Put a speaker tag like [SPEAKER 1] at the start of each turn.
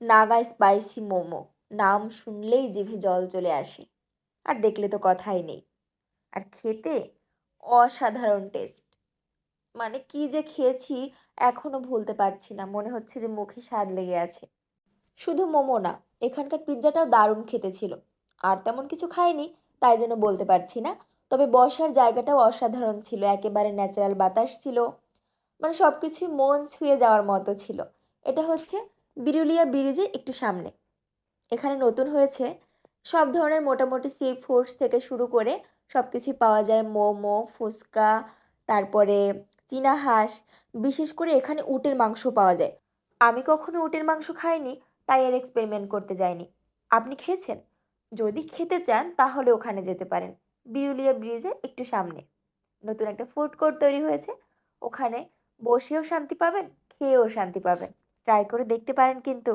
[SPEAKER 1] Naga spicy momo, নাম শুনলেই জিভে জল চলে আসে। আর দেখলে তো কথাই নেই। আর খেতে অসাধারণ টেস্ট। মানে কি যে খেয়েছি এখনো ভুলতে পারছি না। মনে হচ্ছে যে মুখে স্বাদ লেগে আছে। শুধু মোমো না, এখানকার পিৎজাটাও দারুণ খেতে ছিল। আর তেমন কিছু খাইনি, তাই জন্য বলতে পারছি না। তবে বসার জায়গাটাও অসাধারণ ছিল, একেবারে ন্যাচারাল বাতাস ছিল। মানে সব কিছুই মন ছুঁয়ে যাওয়ার মতো ছিল। এটা হচ্ছে বিরুলিয়া ব্রিজের একটু সামনে। এখানে নতুন হয়েছে, সব ধরনের মোটামুটি সি ফুডস থেকে শুরু করে সব কিছুই পাওয়া যায়। মোমো, ফুচকা, তারপরে চীনা হাঁস, বিশেষ করে এখানে উটের মাংস পাওয়া যায়। আমি কখনো উটের মাংস খাইনি, তাই এর এক্সপেরিমেন্ট করতে যাইনি। আপনি খেয়েছেন? যদি খেতে চান তাহলে ওখানে যেতে পারেন, বিরুলিয়া ব্রিজের একটু সামনে। নতুন একটা ফুড কোর্ট তৈরি হয়েছে, ওখানে বসেও শান্তি পাবেন, খেয়েও শান্তি পাবেন। ট্রাই করে দেখতে পারেন কিন্তু।